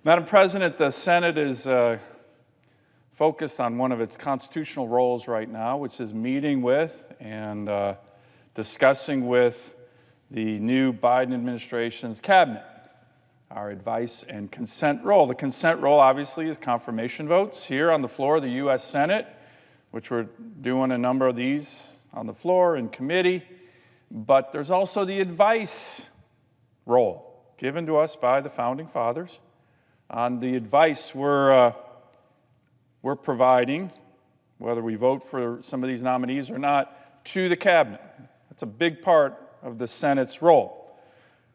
Madam President, the Senate is focused on one of its constitutional roles right now, which is meeting with and discussing with the new Biden administration's cabinet, our advice and consent role. The consent role, obviously, is confirmation votes here on the floor of the U.S. Senate, which we're doing a number of these on the floor in committee. But there's also the advice role given to us by the Founding Fathers on the advice we're providing, whether we vote for some of these nominees or not, to the cabinet. That's a big part of the Senate's role.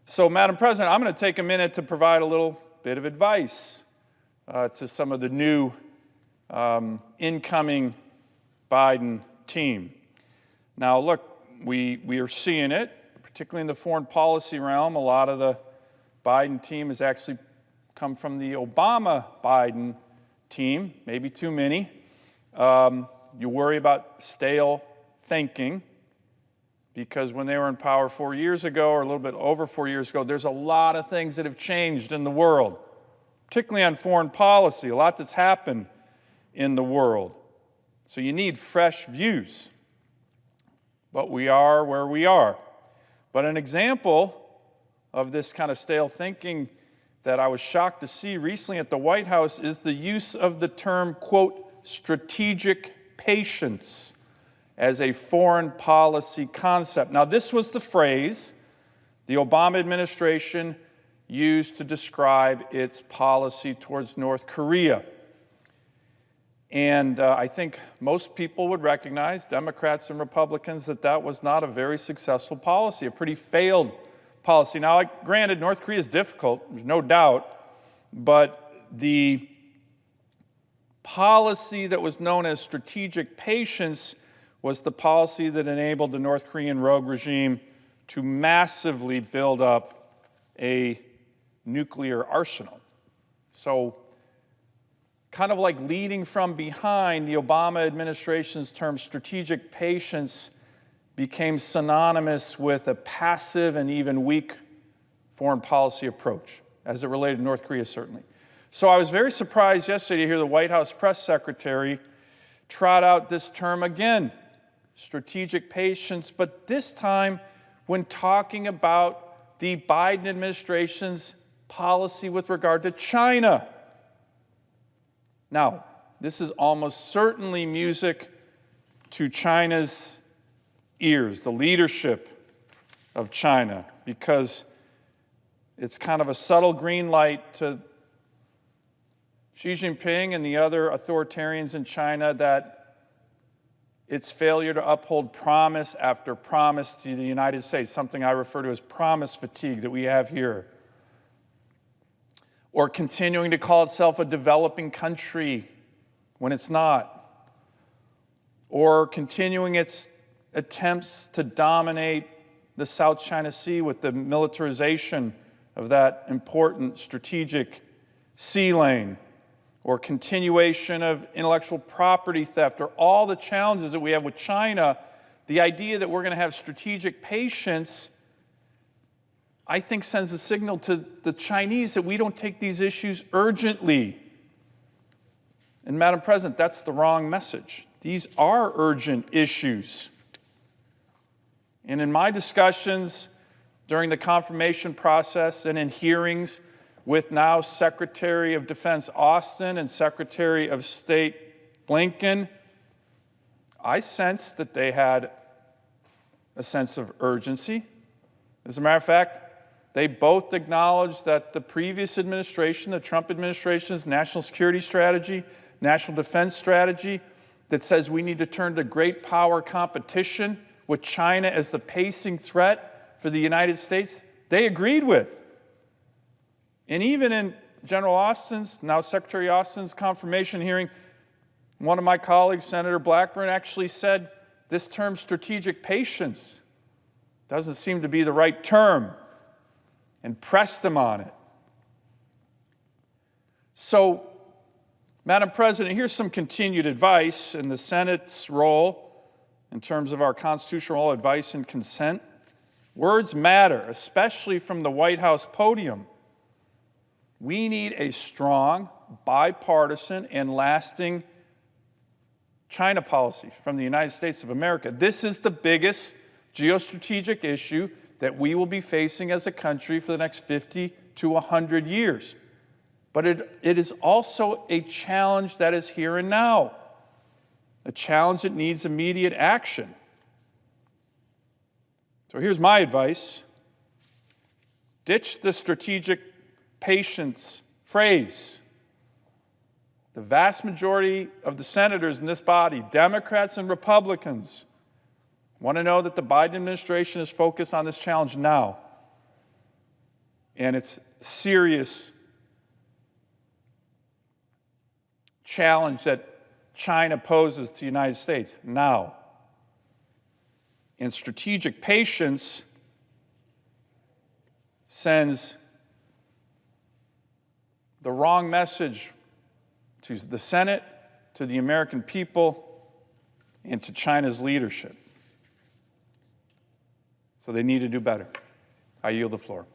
So, Madam President, I'm going to take a minute to provide a little bit of advice to some of the new incoming Biden team. Now, look, we are seeing it, particularly in the foreign policy realm. A lot of the Biden team has actually come from the Obama-Biden team, maybe too many. You worry about stale thinking because when they were in power 4 years ago, or a little bit over 4 years ago, there's a lot of things that have changed in the world, particularly on foreign policy, a lot that's happened in the world. So you need fresh views. But we are where we are. But an example of this kind of stale thinking that I was shocked to see recently at the White House is the use of the term, quote, strategic patience as a foreign policy concept. Now, this was the phrase the Obama administration used to describe its policy towards North Korea. And I think most people would recognize, Democrats and Republicans, that that was not a very successful policy, a pretty failed policy. Now, granted, North Korea is difficult, there's no doubt, but the policy that was known as strategic patience was the policy that enabled the North Korean rogue regime to massively build up a nuclear arsenal. So, kind of like leading from behind, the Obama administration's term strategic patience became synonymous with a passive and even weak foreign policy approach, as it related to North Korea, certainly. So I was very surprised yesterday to hear the White House press secretary trot out this term again, strategic patience, but this time when talking about the Biden administration's policy with regard to China. Now, this is almost certainly music to China's ears, the leadership of China, because it's kind of a subtle green light to Xi Jinping and the other authoritarians in China that its failure to uphold promise after promise to the United States, something I refer to as promise fatigue that we have here, or continuing to call itself a developing country when it's not, or continuing its attempts to dominate the South China Sea with the militarization of that important strategic sea lane, or continuation of intellectual property theft, or all the challenges that we have with China, the idea that we're going to have strategic patience, I think, sends a signal to the Chinese that we don't take these issues urgently. And Madam President, that's the wrong message. These are urgent issues. And in my discussions during the confirmation process and in hearings with now Secretary of Defense Austin and Secretary of State Blinken, I sensed that they had a sense of urgency. As a matter of fact, they both acknowledged that the previous administration, the Trump administration's national security strategy, national defense strategy, that says we need to turn to great power competition with China as the pacing threat for the United States, they agreed with. And even in General Austin's, now Secretary Austin's confirmation hearing, one of my colleagues, Senator Blackburn, actually said this term strategic patience doesn't seem to be the right term, and pressed him on it. So, Madam President, here's some continued advice in the Senate's role in terms of our constitutional advice and consent. Words matter, especially from the White House podium. We need a strong, bipartisan, and lasting China policy from the United States of America. This is the biggest geostrategic issue that we will be facing as a country for the next 50 to 100 years. But it is also a challenge that is here and now, a challenge that needs immediate action. So here's my advice. Ditch the strategic patience phrase. The vast majority of the senators in this body, Democrats and Republicans, want to know that the Biden administration is focused on this challenge now. And it's a serious challenge that China poses to the United States now. And strategic patience sends the wrong message to the Senate, to the American people, and to China's leadership. So they need to do better. I yield the floor.